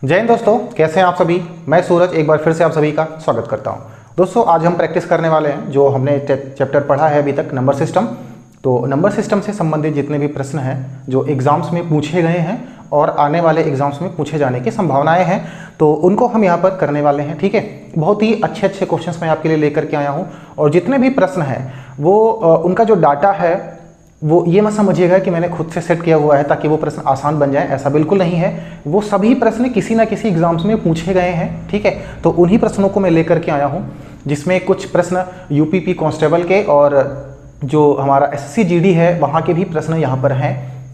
जय हिंद दोस्तों, कैसे हैं आप सभी। मैं सूरज एक बार फिर से आप सभी का स्वागत करता हूं। दोस्तों आज हम प्रैक्टिस करने वाले हैं जो हमने चैप्टर पढ़ा है अभी तक, नंबर सिस्टम। तो नंबर सिस्टम से संबंधित जितने भी प्रश्न हैं जो एग्जाम्स में पूछे गए हैं और आने वाले एग्जाम्स में पूछे जाने की संभावनाएं हैं, तो उनको हम यहाँ पर करने वाले हैं। ठीक है, बहुत ही अच्छे अच्छे क्वेश्चंस मैं आपके लिए लेकर के आया हूँ और जितने भी प्रश्न हैं वो उनका जो डाटा है वो ये मत समझिएगा कि मैंने खुद से सेट किया हुआ है ताकि वो प्रश्न आसान बन जाए, ऐसा बिल्कुल नहीं है। वो सभी प्रश्न किसी ना किसी एग्जाम्स में पूछे गए हैं। ठीक है, तो उन्हीं प्रश्नों को मैं लेकर के आया हूँ, जिसमें कुछ प्रश्न यूपीपी कांस्टेबल के और जो हमारा एसएससी जीडी है वहाँ के भी प्रश्न यहाँ पर हैं।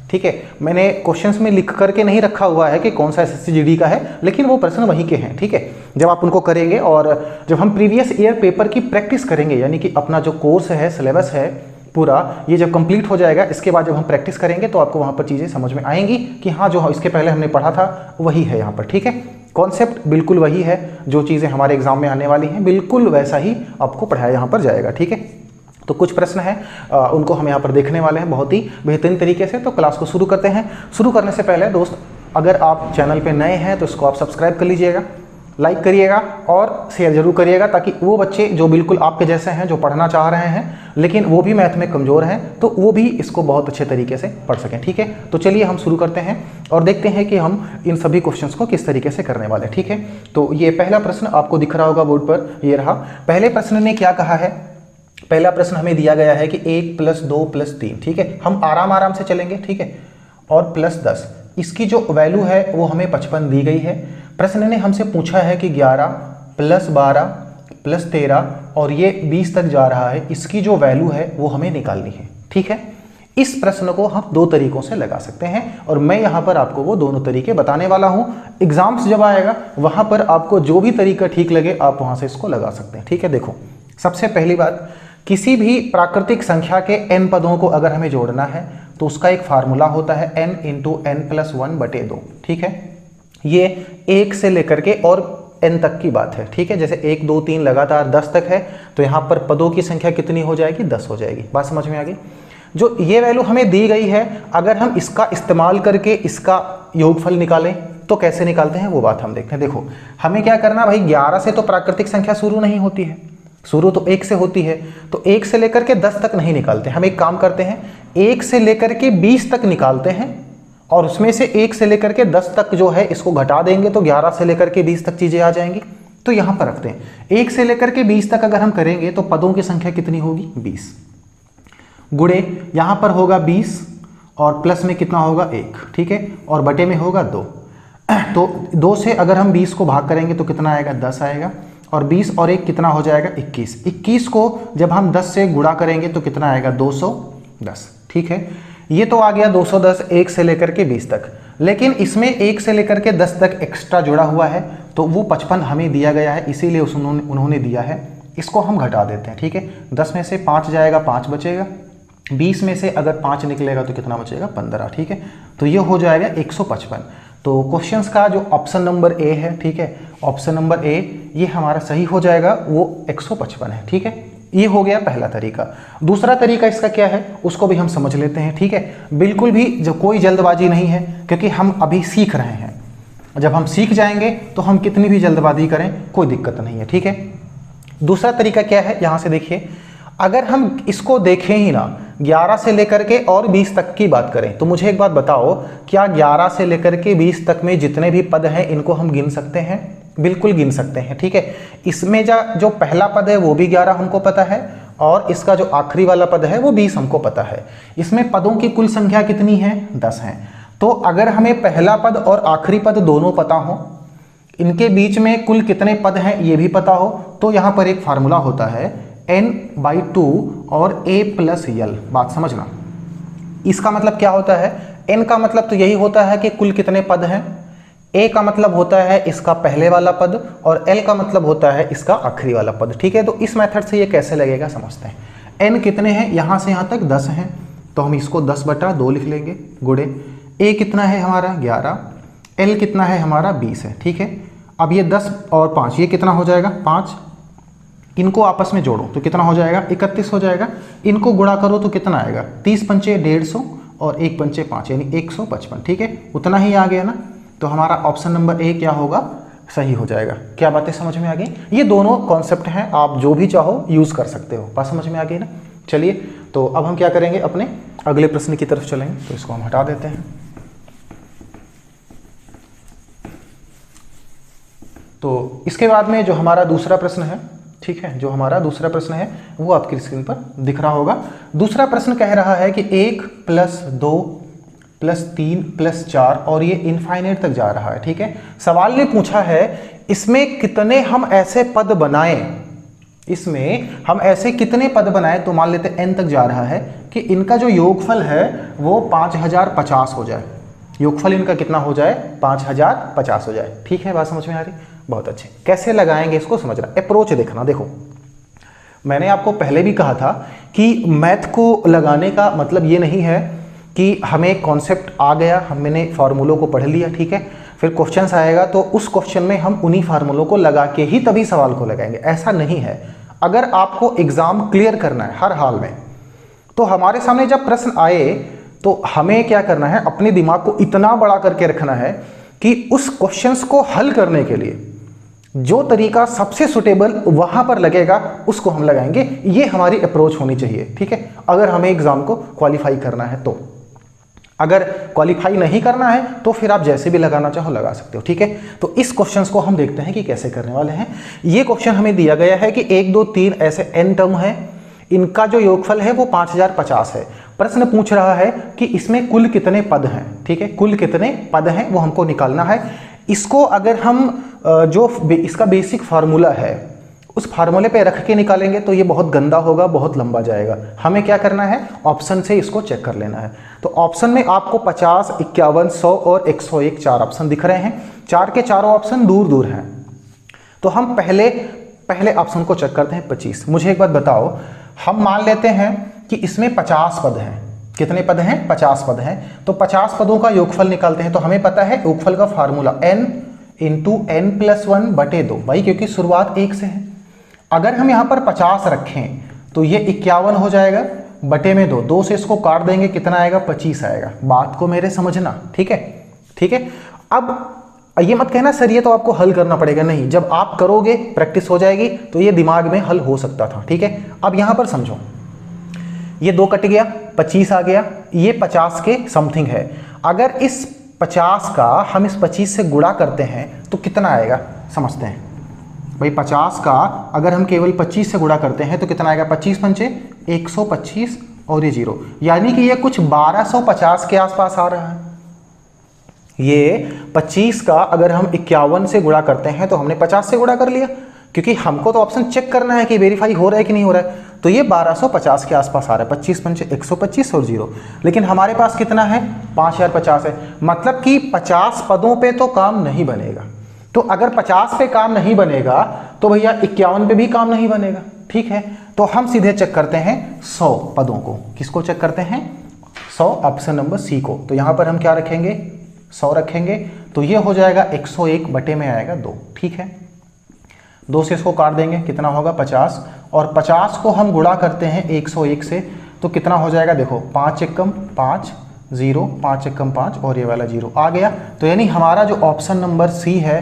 ठीक है, मैंने क्वेश्चंस में लिख करके नहीं रखा हुआ है कि कौन सा एसएससी जीडी का है, लेकिन वो प्रश्न वहीं के हैं। ठीक है, जब आप उनको करेंगे और जब हम प्रीवियस ईयर पेपर की प्रैक्टिस करेंगे, यानी कि अपना जो कोर्स है, सिलेबस है पूरा, ये जब कंप्लीट हो जाएगा, इसके बाद जब हम प्रैक्टिस करेंगे तो आपको वहाँ पर चीज़ें समझ में आएंगी कि हाँ, जो इसके पहले हमने पढ़ा था वही है यहाँ पर। ठीक है, कॉन्सेप्ट बिल्कुल वही है, जो चीज़ें हमारे एग्जाम में आने वाली हैं बिल्कुल वैसा ही आपको पढ़ाया यहाँ पर जाएगा। ठीक है, तो कुछ प्रश्न हैं उनको हम यहाँ पर देखने वाले हैं बहुत ही बेहतरीन तरीके से। तो क्लास को शुरू करते हैं। शुरू करने से पहले दोस्त, अगर आप चैनल पे नए हैं तो इसको आप सब्सक्राइब कर लीजिएगा, लाइक करिएगा और शेयर जरूर करिएगा, ताकि वो बच्चे जो बिल्कुल आपके जैसे हैं, जो पढ़ना चाह रहे हैं लेकिन वो भी मैथ में कमज़ोर हैं, तो वो भी इसको बहुत अच्छे तरीके से पढ़ सकें। ठीक है, तो चलिए हम शुरू करते हैं और देखते हैं कि हम इन सभी क्वेश्चंस को किस तरीके से करने वाले हैं। ठीक है, तो ये पहला प्रश्न आपको दिख रहा होगा बोर्ड पर, ये रहा। पहले प्रश्न ने क्या कहा है, पहला प्रश्न हमें दिया गया है कि 1 + 2 + 3। ठीक है, हम आराम से चलेंगे। ठीक है, और +10, इसकी जो वैल्यू है वो हमें 55 दी गई है। प्रश्न ने हमसे पूछा है कि 11 + 12 + 13 और ये 20 तक जा रहा है, इसकी जो वैल्यू है वो हमें निकालनी है। ठीक है, इस प्रश्न को हम दो तरीकों से लगा सकते हैं और मैं यहाँ पर आपको वो दोनों तरीके बताने वाला हूँ। एग्जाम्स जब आएगा वहाँ पर आपको जो भी तरीका ठीक लगे आप वहाँ से इसको लगा सकते हैं। ठीक है, देखो सबसे पहली बात, किसी भी प्राकृतिक संख्या के n पदों को अगर हमें जोड़ना है तो उसका एक फार्मूला होता है n × n + 1/2। ठीक है, ये 1 से लेकर के और n तक की बात है। ठीक है, जैसे 1 2 3 लगातार 10 तक है, तो यहाँ पर पदों की संख्या कितनी हो जाएगी, 10 हो जाएगी। बात समझ में आ गई। जो ये वैल्यू हमें दी गई है, अगर हम इसका इस्तेमाल करके इसका योगफल निकालें तो कैसे निकालते हैं वो बात हम देखते हैं। देखो हमें क्या करना भाई, 11 से तो प्राकृतिक संख्या शुरू नहीं होती है, शुरू तो 1 से होती है, तो 1 से लेकर के 10 तक नहीं निकालते। हम एक काम करते हैं, 1 से लेकर के 20 तक निकालते हैं और उसमें से 1 से लेकर के 10 तक जो है इसको घटा देंगे तो 11 से लेकर के 20 तक चीजें आ जाएंगी। तो यहां पर रखते हैं 1 से लेकर के 20 तक अगर हम करेंगे तो पदों की संख्या कितनी होगी, 20 गुणे यहां पर होगा 20 और प्लस में कितना होगा 1। ठीक है, और बटे में होगा 2। तो 2 से अगर हम 20 को भाग करेंगे तो कितना आएगा, 10 आएगा, और 20 और 1 कितना हो जाएगा, 21। 21 को जब हम 10 से गुणा करेंगे तो कितना आएगा, 210। ठीक है, ये तो आ गया 210 1 से लेकर के 20 तक, लेकिन इसमें 1 से लेकर के 10 तक एक्स्ट्रा जुड़ा हुआ है, तो वो 55 हमें दिया गया है, इसीलिए उन्होंने दिया है। इसको हम घटा देते हैं। ठीक है, 10 में से 5 जाएगा, 5 बचेगा, 20 में से अगर 5 निकलेगा तो कितना बचेगा, 15। ठीक है, तो ये हो जाएगा 155। तो क्वेश्चंस का जो ऑप्शन नंबर ए है, ठीक है, ऑप्शन नंबर ए ये हमारा सही हो जाएगा, वो 155 है। ठीक है, ये हो गया पहला तरीका। दूसरा तरीका इसका क्या है उसको भी हम समझ लेते हैं। ठीक है, बिल्कुल भी जो कोई जल्दबाजी नहीं है, क्योंकि हम अभी सीख रहे हैं। जब हम सीख जाएंगे तो हम कितनी भी जल्दबाजी करें कोई दिक्कत नहीं है। ठीक है, दूसरा तरीका क्या है, यहां से देखिए, अगर हम इसको देखें ही ना, 11 से लेकर के और 20 तक की बात करें, तो मुझे एक बात बताओ, क्या 11 से लेकर के 20 तक में जितने भी पद हैं इनको हम गिन सकते हैं? बिल्कुल गिन सकते हैं। ठीक है, इसमें जो पहला पद है वो भी 11 हमको पता है और इसका जो आखिरी वाला पद है वो 20 हमको पता है। इसमें पदों की कुल संख्या कितनी है, 10 है। तो अगर हमें पहला पद और आखिरी पद दोनों पता हो, इनके बीच में कुल कितने पद हैं ये भी पता हो, तो यहाँ पर एक फार्मूला होता है n/2 और a + l। बात समझना, इसका मतलब क्या होता है, n का मतलब तो यही होता है कि कुल कितने पद हैं, a का मतलब होता है इसका पहले वाला पद और l का मतलब होता है इसका आखिरी वाला पद। ठीक है, तो इस मेथड से ये कैसे लगेगा समझते हैं। n कितने हैं, यहाँ से यहाँ तक 10 हैं, तो हम इसको 10/2 लिख लेंगे, गुणे a कितना है हमारा 11, l कितना है हमारा 20 है। ठीक है, अब ये 10 और 5 ये कितना हो जाएगा, 5, इनको आपस में जोड़ो तो कितना हो जाएगा, 31 हो जाएगा। इनको गुणा करो तो कितना आएगा, 30 पंचे 150 और 1 पंचे 5 यानी 155। ठीक है, उतना ही आ गया ना। तो हमारा ऑप्शन नंबर ए क्या होगा, सही हो जाएगा। क्या बातें समझ में आ गई? ये दोनों कॉन्सेप्ट हैं, आप जो भी चाहो यूज़ कर सकते हो। बात समझ में आ गई ना? चलिए, तो अब हम क्या करेंगे, अपने अगले प्रश्न की तरफ चलेंगे। तो इसको हम हटा देते हैं। तो इसके बाद में जो हमारा दूसरा प्रश्न है, ठीक है, जो हमारा दूसरा प्रश्न है वो आपकी स्क्रीन पर दिख रहा होगा। दूसरा प्रश्न कह रहा है कि 1 + 2 + 3 + 4 और ये इनफाइनाइट तक जा रहा है। ठीक है, सवाल ने पूछा है इसमें कितने हम ऐसे पद बनाएं, इसमें हम ऐसे कितने पद बनाएं, तो मान लेते n तक जा रहा है कि इनका जो योगफल है वो 5050 हो जाए। योगफल इनका कितना हो जाए, 5050 हो जाए। ठीक है, बात समझ में आ रही? बहुत अच्छे। कैसे लगाएंगे इसको समझना, अप्रोच देखना। देखो, मैंने आपको पहले भी कहा था कि मैथ को लगाने का मतलब ये नहीं है कि हमें कॉन्सेप्ट आ गया, हमने फार्मूलों को पढ़ लिया, ठीक है, फिर क्वेश्चंस आएगा तो उस क्वेश्चन में हम उन्हीं फार्मूलों को लगा के ही तभी सवाल को लगाएंगे, ऐसा नहीं है। अगर आपको एग्जाम क्लियर करना है हर हाल में, तो हमारे सामने जब प्रश्न आए तो हमें क्या करना है, अपने दिमाग को इतना बड़ा करके रखना है कि उस क्वेश्चंस को हल करने के लिए जो तरीका सबसे सुटेबल वहां पर लगेगा उसको हम लगाएंगे। ये हमारी अप्रोच होनी चाहिए। ठीक है, अगर हमें एग्जाम को क्वालिफाई करना है तो। अगर क्वालिफाई नहीं करना है तो फिर आप जैसे भी लगाना चाहो लगा सकते हो। ठीक है, तो इस क्वेश्चंस को हम देखते हैं कि कैसे करने वाले हैं। ये क्वेश्चन हमें दिया गया है कि 1 2 3 ऐसे n टर्म है, इनका जो योगफल है वो 5050 है। प्रश्न पूछ रहा है कि इसमें कुल कितने पद हैं। ठीक है, कुल कितने पद हैं वो हमको निकालना है। इसको अगर हम जो इसका बेसिक फार्मूला है उस फार्मूले पे रख के निकालेंगे तो ये बहुत गंदा होगा, बहुत लंबा जाएगा। हमें क्या करना है, ऑप्शन से इसको चेक कर लेना है। तो ऑप्शन में आपको 50, 51, 100 और 101 4 ऑप्शन दिख रहे हैं। चार के चारों ऑप्शन दूर दूर हैं। तो हम पहले ऑप्शन को चेक करते हैं, 25। मुझे एक बात बताओ, हम मान लेते हैं कि इसमें 50 पद हैं। कितने पद हैं? 50 पद हैं। तो 50 पदों का योगफल निकालते हैं। तो हमें पता है योगफल का फार्मूला n × n+1/2 भाई, क्योंकि शुरुआत 1 से है। अगर हम यहां पर 50 रखें तो ये 51 हो जाएगा, बटे में 2 से इसको काट देंगे, कितना आएगा? 25 आएगा। बात को मेरे समझना, ठीक है? ठीक है, अब ये मत कहना सर ये तो आपको हल करना पड़ेगा, नहीं, जब आप करोगे प्रैक्टिस हो जाएगी तो ये दिमाग में हल हो सकता था। ठीक है, अब यहां पर समझो, ये 2 कट गया, 25 आ गया, ये 50 के समथिंग है। अगर इस 50 का हम इस 25 से गुणा करते हैं तो कितना आएगा, समझते हैं भाई। 50 का अगर हम केवल 25 से गुणा करते हैं तो कितना आएगा? 25 पंचे 125 और ये 0, यानी कि ये कुछ 1250 के आसपास आ रहा है। ये 25 का अगर हम 51 से गुणा करते हैं तो हमने 50 से गुणा कर लिया, क्योंकि हमको तो ऑप्शन चेक करना है कि वेरीफाई हो रहा है कि नहीं हो रहा है। तो ये 1250 के आसपास आ रहा है, 25 पंचे 125 और 0। लेकिन हमारे पास कितना है? 5050 है, मतलब कि 50 पदों पे तो काम नहीं बनेगा। तो अगर 50 पे काम नहीं बनेगा तो भैया 51 पे भी काम नहीं बनेगा। ठीक है, तो हम सीधे चेक करते हैं 100 पदों को। किसको चेक करते हैं? 100, ऑप्शन नंबर सी को। तो यहां पर हम क्या रखेंगे? 100 रखेंगे। तो ये हो जाएगा 101 बटे में आएगा 2। ठीक है, 2 से इसको काट देंगे, कितना होगा? 50। और 50 को हम गुणा करते हैं 101 से तो कितना हो जाएगा? देखो, 5 एकम 5, 0, 5 एकम 5 और ये वाला 0 आ गया। तो यानी हमारा जो ऑप्शन नंबर सी है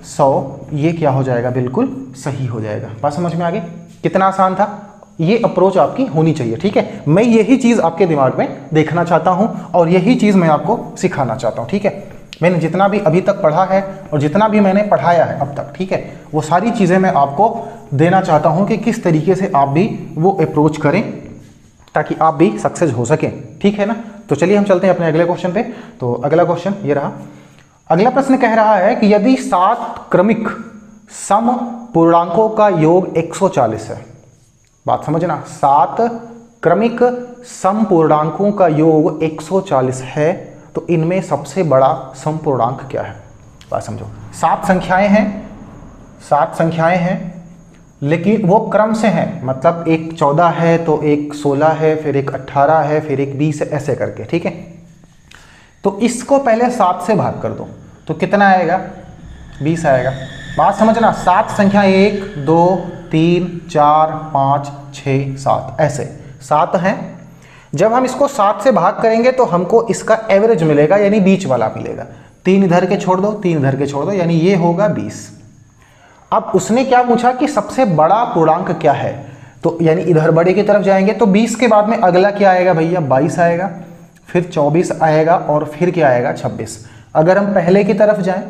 100, ये क्या हो जाएगा? बिल्कुल सही हो जाएगा। बात समझ में आ गई? कितना आसान था। ये अप्रोच आपकी होनी चाहिए। ठीक है, मैं यही चीज़ आपके दिमाग में देखना चाहता हूं और यही चीज़ मैं आपको सिखाना चाहता हूं। ठीक है, मैंने जितना भी अभी तक पढ़ा है और जितना भी मैंने पढ़ाया है अब तक, ठीक है, वो सारी चीज़ें मैं आपको देना चाहता हूं कि किस तरीके से आप भी वो अप्रोच करें ताकि आप भी सक्सेस हो सकें। ठीक है ना? तो चलिए हम चलते हैं अपने अगले क्वेश्चन पे। तो अगला क्वेश्चन ये रहा। अगला प्रश्न कह रहा है कि यदि 7 क्रमिक सम पूर्णांकों का योग 140 है। बात समझना, 7 क्रमिक सम पूर्णांकों का योग 140 है तो इनमें सबसे बड़ा सम पूर्णांक क्या है? बात समझो, 7 संख्याएं हैं लेकिन वो क्रम से हैं, मतलब एक 14 है तो एक 16 है, फिर एक 18 है, फिर एक 20 है, ऐसे करके। ठीक है, तो इसको पहले 7 से भाग कर दो तो कितना आएगा? 20 आएगा। बात समझना, 7 संख्या 1 2 3 4 5 6 7 ऐसे 7 हैं। जब हम इसको 7 से भाग करेंगे तो हमको इसका एवरेज मिलेगा, यानी बीच वाला मिलेगा। 3 इधर के छोड़ दो, 3 इधर के छोड़ दो, यानी ये होगा 20। अब उसने क्या पूछा कि सबसे बड़ा पूर्णांक क्या है, तो यानी इधर बड़े की तरफ जाएंगे तो 20 के बाद में अगला क्या आएगा भैया, 22 आएगा, फिर 24 आएगा और फिर क्या आएगा, 26। अगर हम पहले की तरफ जाएं,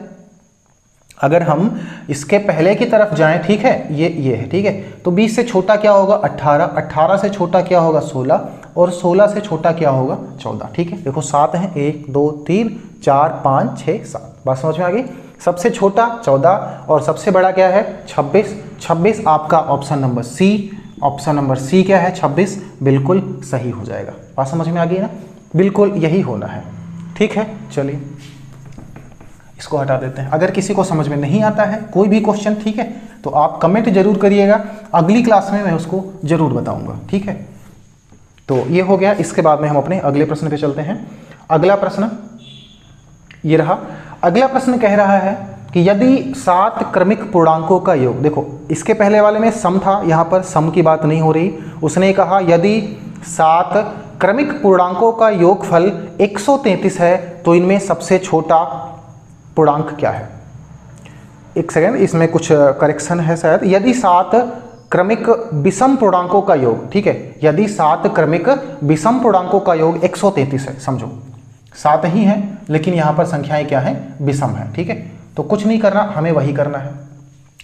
अगर हम इसके पहले की तरफ जाएं, ठीक है, ये है, ठीक है, तो 20 से छोटा क्या होगा, 18, 18 से छोटा क्या होगा, 16, और 16 से छोटा क्या होगा, 14, ठीक है। देखो 7 है, 1 2 3 4 5 6 7, बात समझ में आ गई। सबसे छोटा 14 और सबसे बड़ा क्या है, 26। 26 आपका option number C, option number C क्या है, 26 बिल्कुल सही हो जाएगा। बात समझ में आ गई ना, बिल्कुल यही होना है, ठीक है। चलिए इसको हटा देते हैं। अगर किसी को समझ में नहीं आता है कोई भी क्वेश्चन, ठीक है, तो आप कमेंट जरूर करिएगा, अगली क्लास में मैं उसको जरूर बताऊंगा, ठीक है। तो ये हो गया। इसके बाद में हम अपने अगले प्रश्न पे चलते हैं। अगला प्रश्न ये रहा। अगला प्रश्न कह रहा है कि यदि 7 क्रमिक पूर्णांकों का योग, देखो इसके पहले वाले में सम था, यहाँ पर सम की बात नहीं हो रही। उसने कहा यदि 7 क्रमिक पूर्णांकों का योगफल 133 है तो इनमें सबसे छोटा पूर्णांक क्या है। एक सेकेंड, इसमें कुछ करेक्शन है शायद। यदि 7 क्रमिक विषम पूर्णांकों का योग, ठीक है, यदि 7 क्रमिक विषम पूर्णांकों का योग 133 है, समझो 7 ही है लेकिन यहाँ पर संख्याएं क्या है, विषम है, ठीक है। तो कुछ नहीं करना, हमें वही करना है,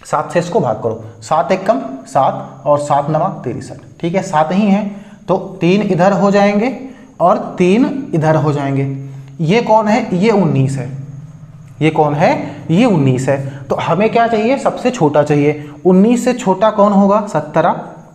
7 से इसको भाग करो, 7 एक कम 7 और 7 नवा 63, ठीक है। 7 ही है तो 3 इधर हो जाएंगे और 3 इधर हो जाएंगे। ये कौन है, ये 19 है। ये कौन है, ये 19 है। तो हमें क्या चाहिए, सबसे छोटा चाहिए। 19 से छोटा कौन होगा, 17,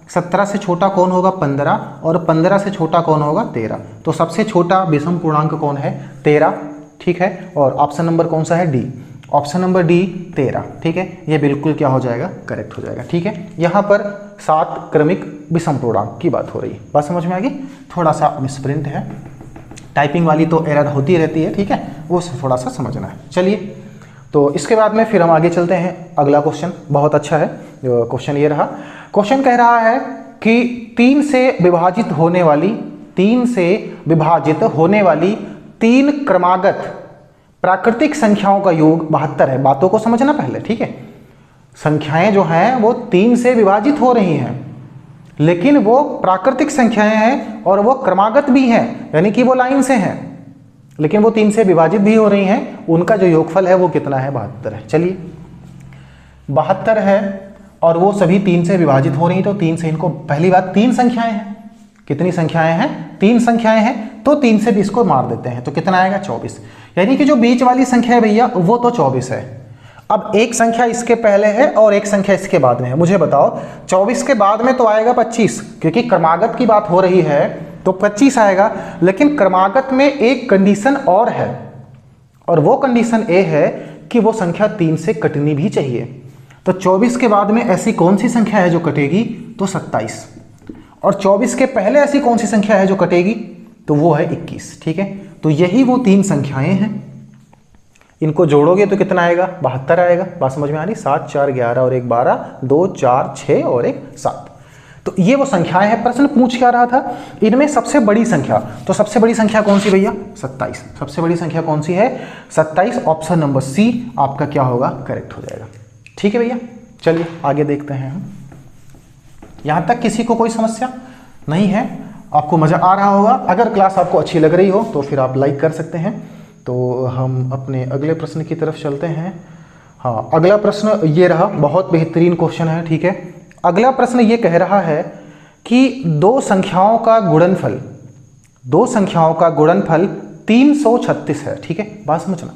17 से छोटा कौन होगा, 15, और 15 से छोटा कौन होगा, 13। तो सबसे छोटा विषम पूर्णांक कौन है, 13, ठीक है। और ऑप्शन नंबर कौन सा है, डी, ऑप्शन नंबर डी 13, ठीक है। ये बिल्कुल क्या हो जाएगा, करेक्ट हो जाएगा, ठीक है। यहाँ पर 7 क्रमिक विषम पूर्णांक की बात हो रही है। बात समझ में आ गई। थोड़ा सा मिसप्रिंट है, टाइपिंग वाली तो एरर होती रहती है, ठीक है, वो थोड़ा सा समझना है। चलिए तो इसके बाद में फिर हम आगे चलते हैं। अगला क्वेश्चन बहुत अच्छा है। क्वेश्चन ये रहा। क्वेश्चन कह रहा है कि 3 से विभाजित होने वाली 3 क्रमागत प्राकृतिक संख्याओं का योग 72 है। बातों को समझना पहले, ठीक है। संख्याएं जो हैं वो 3 से विभाजित हो रही हैं, लेकिन वो प्राकृतिक संख्याएं हैं और वो क्रमागत भी हैं, यानी कि वो लाइन से हैं, लेकिन वो 3 से विभाजित भी हो रही हैं। उनका जो योगफल है वो कितना है, 72 है। चलिए 72 है और वो सभी 3 से विभाजित हो रही हैं, तो 3 से इनको, पहली बात 3 संख्याएं हैं। कितनी संख्याएं हैं, 3 संख्याएं हैं, तो 3 से भी इसको मार देते हैं, तो कितना आएगा, 24। यानी कि जो बीच वाली संख्या है भैया वो तो 24 है। अब एक संख्या इसके पहले है और एक संख्या इसके बाद में है। मुझे बताओ 24 के बाद में तो आएगा 25, क्योंकि क्रमागत की बात हो रही है तो 25 आएगा। लेकिन क्रमागत में एक कंडीशन और है, और वो कंडीशन ए है कि वो संख्या 3 से कटनी भी चाहिए। तो 24 के बाद में ऐसी कौन सी संख्या है जो कटेगी, तो 27। और 24 के पहले ऐसी कौन सी संख्या है जो कटेगी, तो वो है 21, ठीक है। तो यही वो 3 संख्याएं हैं। इनको जोड़ोगे तो कितना आएगा, 72 आएगा। बात समझ में आ रही। 7 4 11 और 1 12, 2 4 6 और 1 7। तो ये वो संख्याएं हैं। प्रश्न पूछ क्या रहा था, इनमें सबसे बड़ी संख्या, तो सबसे बड़ी संख्या कौन सी भैया, 27। सबसे बड़ी संख्या कौन सी है, 27। ऑप्शन नंबर सी आपका क्या होगा, करेक्ट हो जाएगा, ठीक है भैया। चलिए आगे देखते हैं हम। यहां तक किसी को कोई समस्या नहीं है, आपको मजा आ रहा होगा। अगर क्लास आपको अच्छी लग रही हो तो फिर आप लाइक कर सकते हैं। तो हम अपने अगले प्रश्न की तरफ चलते हैं। हाँ, अगला प्रश्न ये रहा, बहुत बेहतरीन क्वेश्चन है, ठीक है। अगला प्रश्न ये कह रहा है कि 2 संख्याओं का गुणनफल 336 है, ठीक है। बात समझना।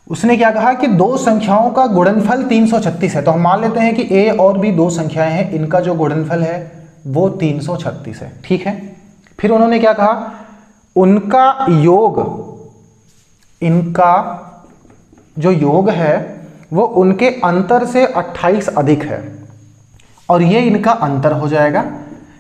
उसने क्या कहा कि 2 संख्याओं का गुणनफल 336 है। तो हम मान लेते हैं कि ए और बी 2 संख्याएं हैं, इनका जो गुणनफल है वो 336 है, ठीक है। फिर उन्होंने क्या कहा, उनका योग, इनका जो योग है वो उनके अंतर से 28 अधिक है, और ये इनका अंतर हो जाएगा।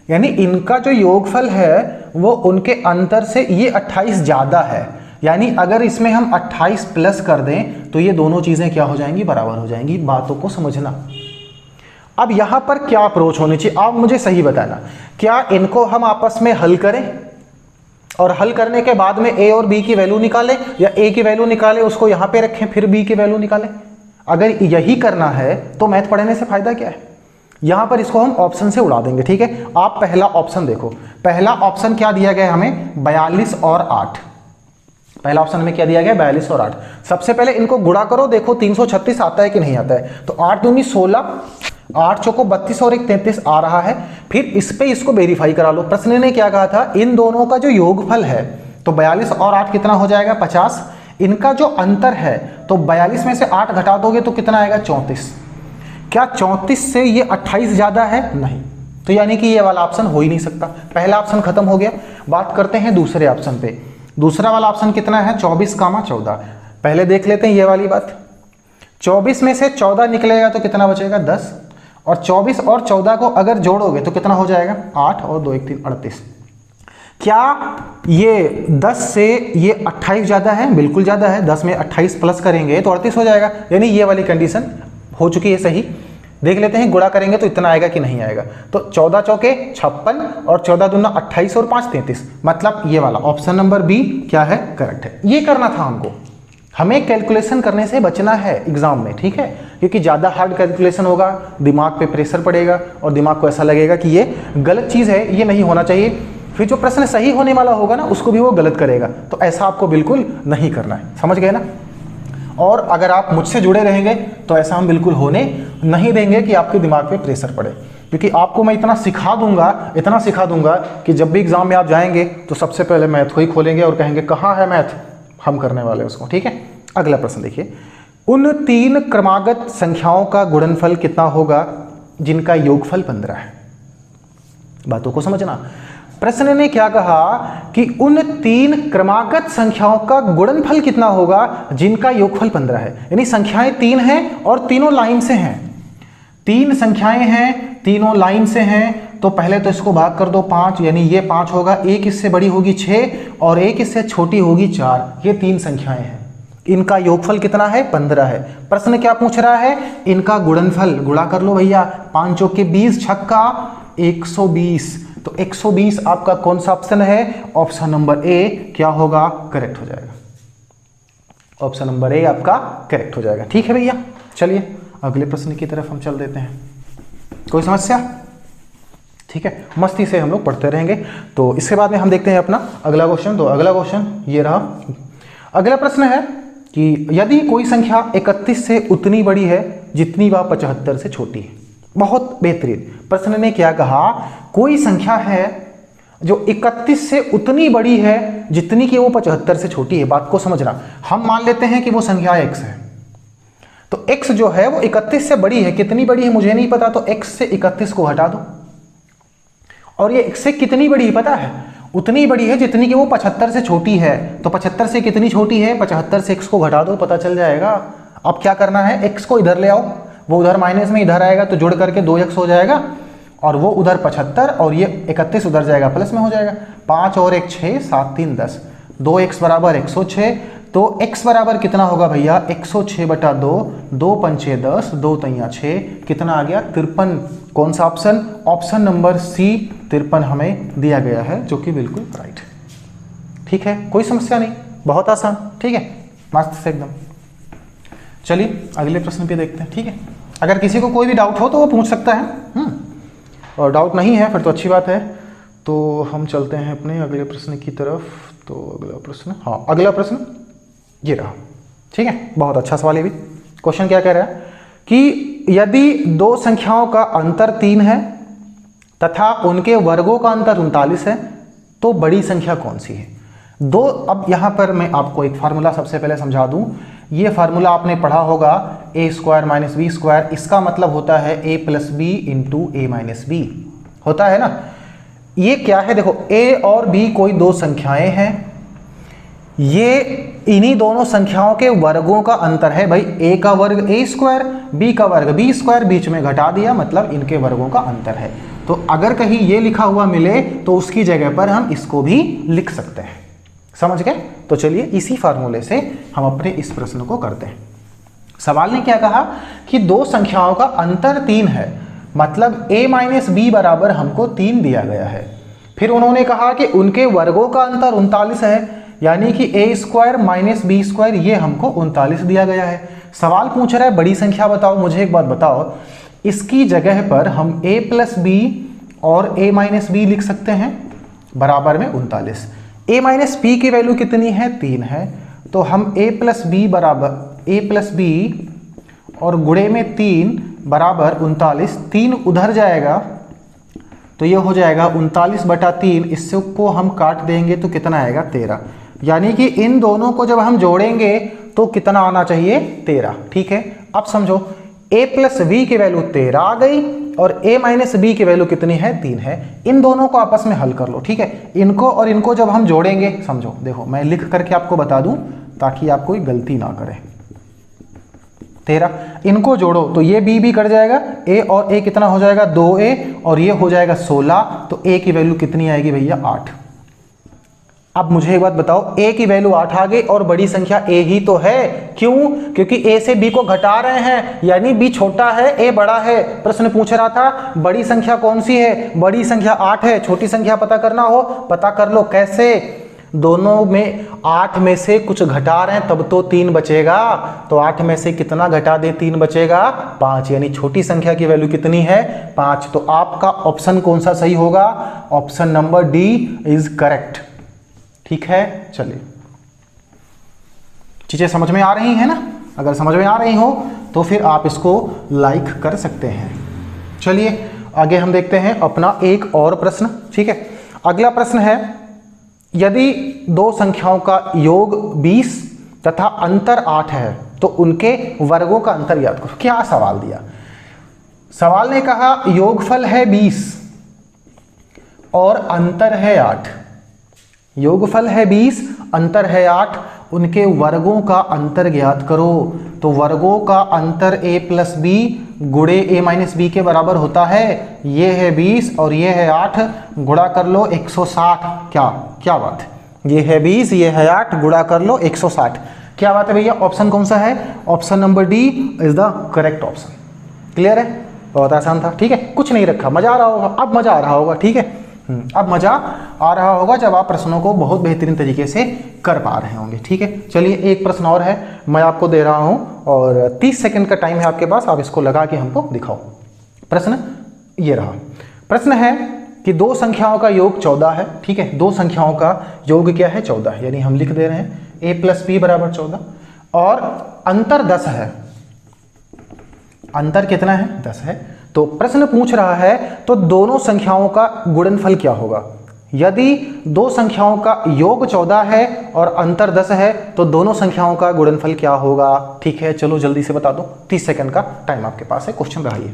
यानी इनका जो योगफल है वो उनके अंतर से ये 28 ज्यादा है। यानी अगर इसमें हम 28 प्लस कर दें तो ये दोनों चीजें क्या हो जाएंगी, बराबर हो जाएंगी। बातों को समझना। अब यहां पर क्या अप्रोच होनी चाहिए, आप मुझे सही बताना। क्या इनको हम आपस में हल करें, और हल करने के बाद में ए और बी की वैल्यू निकालें या ए की वैल्यू निकालें, उसको यहां पे रखें, फिर बी की वैल्यू निकालें। अगर यही करना है तो मैथ पढ़ने से फायदा क्या है? यहां पर इसको हम ऑप्शन से उड़ा देंगे, ठीक है। आप पहला ऑप्शन देखो, पहला ऑप्शन क्या दिया गया हमें, 42 और 8। पहला ऑप्शन में क्या दिया गया, 42 और 8। सबसे पहले इनको गुणा करो, देखो 336 आता है कि नहीं आता है। तो 8 दूनी 16, 8 चौको 32 और 1 33 आ रहा है। फिर इस पे इसको वेरीफाई करा लो। प्रश्न ने क्या कहा था, इन दोनों का जो योगफल है तो 42 और 8 कितना हो जाएगा, 50। इनका जो अंतर है तो 42 में से 8 घटा दोगे तो कितना आएगा, 34। क्या 34 से ये 28 ज्यादा है? नहीं। तो यानी कि ये वाला ऑप्शन हो ही नहीं सकता। पहला ऑप्शन खत्म हो गया। बात करते हैं दूसरे ऑप्शन पे। दूसरा वाला ऑप्शन कितना है, 24,14। पहले देख लेते हैं ये वाली बात। 24 में से 14 निकलेगा तो कितना बचेगा, 10। और 24 और 14 को अगर जोड़ोगे तो कितना हो जाएगा, 8 और 2 1 3 38। क्या ये 10 से ये 28 ज्यादा है? बिल्कुल ज्यादा है। 10 में 28 प्लस करेंगे तो 38 हो जाएगा। यानी ये वाली कंडीशन हो चुकी है सही। देख लेते हैं गुणा करेंगे तो इतना आएगा कि नहीं आएगा। तो 14 चौके 56 और 14 दूना 28 और 5 33। मतलब ये वाला ऑप्शन नंबर बी क्या है, करेक्ट है। ये करना था हमको। हमें कैलकुलेशन करने से बचना है एग्जाम में, ठीक है। क्योंकि ज़्यादा हार्ड कैलकुलेशन होगा, दिमाग पे प्रेशर पड़ेगा और दिमाग को ऐसा लगेगा कि ये गलत चीज़ है, ये नहीं होना चाहिए। फिर जो प्रश्न सही होने वाला होगा ना, उसको भी वो गलत करेगा। तो ऐसा आपको बिल्कुल नहीं करना है, समझ गए ना। और अगर आप मुझसे जुड़े रहेंगे तो ऐसा हम बिल्कुल होने नहीं देंगे कि आपके दिमाग पे प्रेशर पड़े। क्योंकि आपको मैं इतना सिखा दूंगा कि जब भी एग्जाम में आप जाएंगे तो सबसे पहले मैथ को ही खोलेंगे और कहेंगे कहाँ है मैथ, हम करने वाले उसको, ठीक है। अगला प्रश्न देखिए, उन 3 क्रमागत संख्याओं का गुणनफल कितना होगा जिनका योगफल 15 है। बातों को समझना। प्रश्न ने क्या कहा कि उन 3 क्रमागत संख्याओं का गुणनफल कितना होगा जिनका योगफल 15 है। यानी संख्याएं 3 हैं और तीनों लाइन से हैं। 3 संख्याएं हैं, तीनों लाइन से हैं। तो पहले तो इसको भाग कर दो 5, यानी ये 5 होगा, एक इससे बड़ी होगी 6 और एक इससे छोटी होगी 4। ये 3 संख्याएं हैं। इनका योगफल कितना है, 15 है। प्रश्न क्या पूछ रहा है, इनका गुणनफल। गुणा कर लो भैया, 5 चौके 20 छक्का 120। तो 120 आपका कौन सा ऑप्शन है, ऑप्शन नंबर ए क्या होगा, करेक्ट हो जाएगा। ऑप्शन नंबर ए आपका करेक्ट हो जाएगा। ठीक है भैया, चलिए अगले प्रश्न की तरफ हम चल देते हैं। कोई समस्या? ठीक है, मस्ती से हम लोग पढ़ते रहेंगे। तो इसके बाद में हम देखते हैं अपना अगला क्वेश्चन। तो अगला क्वेश्चन ये रहा। अगला प्रश्न है कि यदि कोई संख्या 31 से उतनी बड़ी है जितनी वह 75 से छोटी है। बहुत बेहतरीन। प्रश्न ने क्या कहा, कोई संख्या है जो 31 से उतनी बड़ी है जितनी कि वो 75 से छोटी है। बात को समझना। हम मान लेते हैं कि वो संख्या x है। तो x जो है वो 31 से बड़ी है। कितनी बड़ी है मुझे नहीं पता, तो x से 31 को हटा दो। और ये x से कितनी बड़ी है पता है, उतनी बड़ी है जितनी कि वो 75 से छोटी है। तो 75 से कितनी छोटी है, 75 से x को घटा दो, पता चल जाएगा। अब क्या करना है, x को इधर ले आओ, वो उधर माइनस में इधर आएगा तो जुड़ करके 2x हो जाएगा। और वो उधर 75 और ये 31 उधर जाएगा, प्लस में हो जाएगा। 5 और 1 6, 7 3 10, 2x बराबर 106। तो x बराबर कितना होगा भैया, 106 बटा 2, 2 पंचे 10, 2 तैया 6, कितना आ गया 53। कौन सा ऑप्शन, ऑप्शन नंबर सी 53 हमें दिया गया है, जो कि बिल्कुल राइट। ठीक है, कोई समस्या नहीं, बहुत आसान। ठीक है, मस्त से एकदम। चलिए अगले प्रश्न पे देखते हैं। ठीक है, अगर किसी को कोई भी डाउट हो तो वो पूछ सकता है। और डाउट नहीं है फिर तो अच्छी बात है। तो हम चलते हैं अपने अगले प्रश्न की तरफ। तो अगला प्रश्न, हाँ अगला प्रश्न ये रहा। ठीक है, बहुत अच्छा सवाल है भी। क्वेश्चन क्या कह रहा है कि यदि 2 संख्याओं का अंतर 3 है तथा उनके वर्गों का अंतर 39 है तो बड़ी संख्या कौन सी है। अब यहां पर मैं आपको एक फार्मूला सबसे पहले समझा दूं। ये फार्मूला आपने पढ़ा होगा, a square minus B square. इसका मतलब होता है a plus B into A minus B, होता है ना। ये क्या है, देखो a और b कोई 2 संख्याएं हैं। ये इन्हीं दोनों संख्याओं के वर्गों का अंतर है भाई। a का वर्ग a स्क्वायर, b का वर्ग b स्क्वायर, बीच में घटा दिया, मतलब इनके वर्गों का अंतर है। तो अगर कहीं ये लिखा हुआ मिले तो उसकी जगह पर हम इसको भी लिख सकते हैं। समझ गए। तो चलिए इसी फार्मूले से हम अपने इस प्रश्न को करते हैं। सवाल ने क्या कहा कि 2 संख्याओं का अंतर 3 है, मतलब a माइनस बी बराबर हमको 3 दिया गया है। फिर उन्होंने कहा कि उनके वर्गों का अंतर 39 है, यानी कि a square minus B square, ये हमको 39 दिया गया है। सवाल पूछ रहा है बड़ी संख्या बताओ। मुझे एक बात बताओ, इसकी जगह पर हम a प्लस बी और a माइनस बी लिख सकते हैं बराबर में 39। a माइनस बी की वैल्यू कितनी है? 3 है। तो हम a प्लस बी बराबर a प्लस बी और गुणे में 3 बराबर 39। 3 उधर जाएगा तो ये हो जाएगा 39/3। इससे को हम काट देंगे तो कितना आएगा? 13। यानी कि इन दोनों को जब हम जोड़ेंगे तो कितना आना चाहिए? 13। ठीक है, अब समझो a प्लस बी की वैल्यू 13 आ गई और a माइनस बी की वैल्यू कितनी है? 3 है। इन दोनों को आपस में हल कर लो। ठीक है, इनको और इनको जब हम जोड़ेंगे, समझो देखो मैं लिख करके आपको बता दूं ताकि आप कोई गलती ना करें। 13, इनको जोड़ो तो ये b कट जाएगा, a और a कितना हो जाएगा? 2a, और ये हो जाएगा 16। तो a की वैल्यू कितनी आएगी भैया? 8। अब मुझे एक बात बताओ, a की वैल्यू 8 आ गई और बड़ी संख्या a ही तो है। क्यों? क्योंकि a से b को घटा रहे हैं, यानी b छोटा है a बड़ा है। प्रश्न पूछ रहा था बड़ी संख्या कौन सी है? बड़ी संख्या 8 है। छोटी संख्या पता करना हो, पता कर लो। कैसे? दोनों में 8 में से कुछ घटा रहे हैं तब तो 3 बचेगा। तो 8 में से कितना घटा दे? 3 बचेगा, 5। यानी छोटी संख्या की वैल्यू कितनी है? 5। तो आपका ऑप्शन कौन सा सही होगा? Option number D is correct. ठीक है, चलिए चीजें समझ में आ रही हैं ना? अगर समझ में आ रही हो तो फिर आप इसको लाइक कर सकते हैं। चलिए आगे हम देखते हैं अपना एक और प्रश्न। ठीक है, अगला प्रश्न है, यदि दो संख्याओं का योग 20 तथा अंतर 8 है तो उनके वर्गों का अंतर याद करो। क्या सवाल दिया? सवाल ने कहा योगफल है 20 और अंतर है 8। योगफल है 20, अंतर है 8, उनके वर्गों का अंतर ज्ञात करो। तो वर्गों का अंतर a प्लस बी गुणे a माइनस बी के बराबर होता है। ये है 20 और ये है 8, गुणा कर लो 160। क्या बात है? ये है 20, ये है 8, गुणा कर लो 160। क्या बात है भैया? ऑप्शन कौन सा है? Option number D is the correct option. Clear है? बहुत आसान था। ठीक है, कुछ नहीं रखा। मजा आ रहा होगा? अब मजा आ रहा होगा। ठीक है, अब मजा आ रहा होगा जब आप प्रश्नों को बहुत बेहतरीन तरीके से कर पा रहे होंगे। ठीक है, चलिए एक प्रश्न और है मैं आपको दे रहा हूं और 30 सेकंड का टाइम है आपके पास। आप इसको लगा के हमको दिखाओ। प्रश्न ये रहा। प्रश्न है कि दो संख्याओं का योग 14 है। ठीक है, दो संख्याओं का योग क्या है? 14 है। यानी हम लिख दे रहे हैं a प्लस बी बराबर 14 और अंतर 10 है। अंतर कितना है? 10 है। तो प्रश्न पूछ रहा है तो दोनों संख्याओं का गुणनफल क्या होगा? यदि दो संख्याओं का योग 14 है और अंतर 10 है तो दोनों संख्याओं का गुणनफल क्या होगा? ठीक है, चलो जल्दी से बता दो। 30 सेकंड का टाइम आपके पास है। क्वेश्चन रहा ये।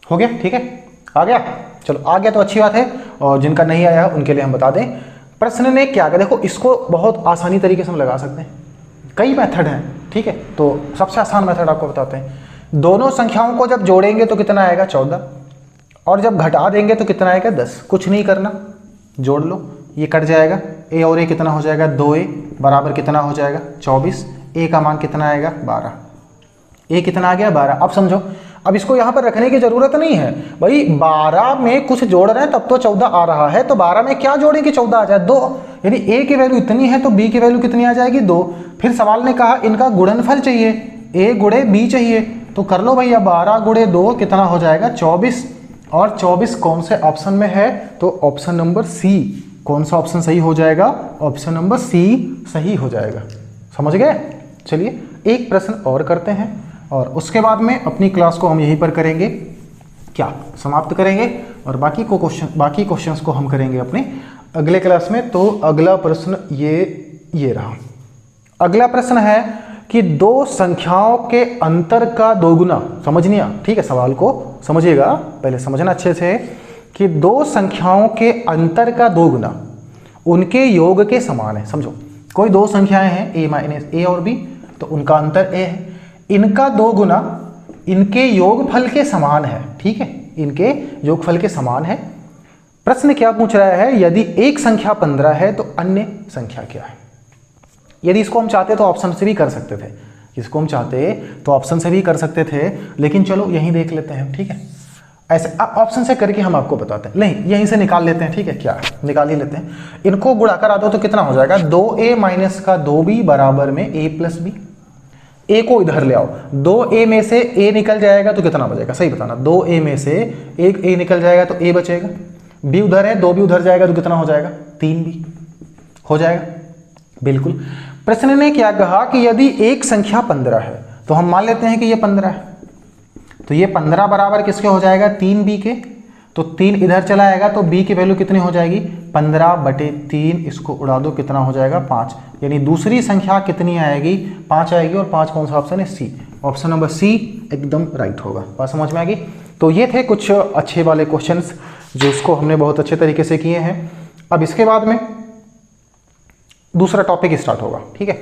हो गया? ठीक है, आ गया? चलो आ गया तो अच्छी बात है, और जिनका नहीं आया उनके लिए हम बता दें प्रश्न ने क्या किया। देखो इसको बहुत आसानी तरीके से हम लगा सकते हैं। कई मेथड हैं। ठीक है, तो सबसे आसान मेथड आपको बताते हैं। दोनों संख्याओं को जब जोड़ेंगे तो कितना आएगा? 14, और जब घटा देंगे तो कितना आएगा? 10। कुछ नहीं करना, जोड़ लो, ये कट जाएगा। a और a कितना हो जाएगा? 2a बराबर कितना हो जाएगा? 24। a का मान कितना आएगा? 12। a कितना आ गया? 12। अब समझो, अब इसको यहाँ पर रखने की जरूरत नहीं है भाई। 12 में कुछ जोड़ रहे हैं तब तो 14 आ रहा है, तो 12 में क्या जोड़ें कि 14 आ जाए? 2। यानी a की वैल्यू इतनी है तो b की वैल्यू कितनी आ जाएगी? 2। फिर सवाल ने कहा इनका गुणनफल चाहिए, a गुणे b चाहिए। तो कर लो भैया, 12 गुणे 2 कितना हो जाएगा? 24। और 24 कौन से ऑप्शन में है? तो ऑप्शन नंबर सी। कौन सा ऑप्शन सही हो जाएगा? ऑप्शन नंबर सी सही हो जाएगा। समझ गए? चलिए एक प्रश्न और करते हैं और उसके बाद में अपनी क्लास को हम यहीं पर करेंगे, क्या समाप्त करेंगे, और बाकी क्वेश्चंस को हम करेंगे अपने अगले क्लास में। तो अगला प्रश्न ये रहा। अगला प्रश्न है कि दो संख्याओं के अंतर का दोगुना, समझनिया। ठीक है, सवाल को समझिएगा, पहले समझना अच्छे से कि दो संख्याओं के अंतर का दोगुना उनके योग के समान है। समझो, कोई दो संख्याएं हैं a माइनस a और b, तो उनका अंतर a है। इनका दो गुना इनके योगफल के समान है, ठीक है, इनके योगफल के समान है। प्रश्न क्या पूछ रहा है, यदि एक संख्या 15 है तो अन्य संख्या क्या है। यदि इसको हम चाहते तो ऑप्शन से भी कर सकते थे, इसको हम चाहते तो ऑप्शन से भी कर सकते थे, लेकिन चलो यहीं देख लेते हैं, ठीक है। ऐसे ऑप्शन से करके हम आपको बताते हैं, नहीं यहीं से निकाल लेते हैं, ठीक है, क्या निकाल ही लेते हैं। इनको गुणा करा दो तो कितना हो जाएगा, 2a माइनस का 2b बराबर में a प्लस बी। a को इधर ले आओ, 2a में से a निकल जाएगा तो कितना बचेगा, सही बताना। 2a में से एक a निकल जाएगा तो a बचेगा, b उधर है, 2b उधर जाएगा तो कितना हो जाएगा, 3b हो जाएगा। बिल्कुल। प्रश्न ने क्या कहा कि यदि एक संख्या 15 है तो हम मान लेते हैं कि ये 15 है, तो ये 15 बराबर किसके हो जाएगा, 3b के। तो 3 इधर चला आएगा तो b की वैल्यू कितनी हो जाएगी, 15/3, इसको उड़ा दो कितना हो जाएगा, 5। यानी दूसरी संख्या कितनी आएगी, 5 आएगी। और 5 कौन सा ऑप्शन है, सी। ऑप्शन नंबर सी एकदम राइट होगा। बात समझ में आ गई। तो ये थे कुछ अच्छे वाले क्वेश्चंस जो इसको हमने बहुत अच्छे तरीके से किए हैं। अब इसके बाद में दूसरा टॉपिक स्टार्ट होगा, ठीक है।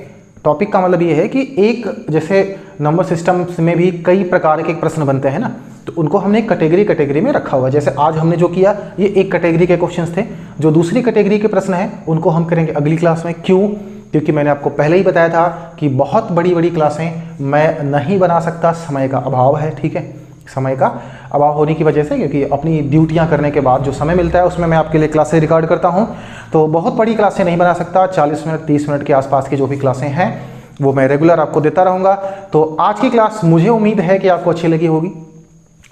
टॉपिक का मतलब ये है कि एक जैसे नंबर सिस्टम में भी कई प्रकार के प्रश्न बनते हैं ना, तो उनको हमने कैटेगरी में रखा हुआ है। जैसे आज हमने जो किया ये एक कैटेगरी के क्वेश्चंस थे, जो दूसरी कैटेगरी के प्रश्न हैं उनको हम करेंगे अगली क्लास में। क्यों, क्योंकि मैंने आपको पहले ही बताया था कि बहुत बड़ी बड़ी क्लासें मैं नहीं बना सकता, समय का अभाव है, ठीक है। समय का अभाव होने की वजह से, क्योंकि अपनी ड्यूटियां करने के बाद जो समय मिलता है उसमें मैं आपके लिए क्लासें रिकॉर्ड करता हूं, तो बहुत बड़ी क्लासें नहीं बना सकता। 40 मिनट 30 मिनट के आसपास की जो भी क्लासें हैं वो मैं रेगुलर आपको देता रहूँगा। तो आज की क्लास मुझे उम्मीद है कि आपको अच्छी लगी होगी,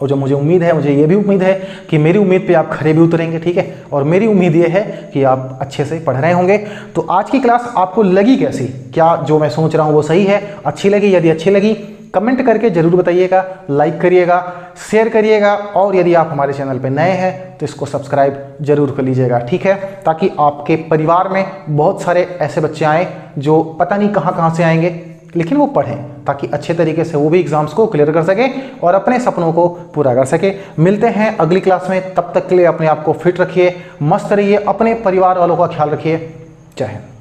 और जो मुझे उम्मीद है, मुझे ये भी उम्मीद है कि मेरी उम्मीद पे आप खरे भी उतरेंगे, ठीक है। और मेरी उम्मीद ये है कि आप अच्छे से पढ़ रहे होंगे। तो आज की क्लास आपको लगी कैसी, क्या जो मैं सोच रहा हूँ वो सही है, अच्छी लगी? यदि अच्छी लगी कमेंट करके जरूर बताइएगा, लाइक करिएगा, शेयर करिएगा, और यदि आप हमारे चैनल पे नए हैं तो इसको सब्सक्राइब जरूर कर लीजिएगा, ठीक है। ताकि आपके परिवार में बहुत सारे ऐसे बच्चे आए जो पता नहीं कहाँ से आएंगे, लेकिन वो पढ़ें, ताकि अच्छे तरीके से वो भी एग्जाम्स को क्लियर कर सके और अपने सपनों को पूरा कर सके। मिलते हैं अगली क्लास में, तब तक के लिए अपने आप को फिट रखिए, मस्त रहिए, अपने परिवार वालों का ख्याल रखिए। जय हिंद।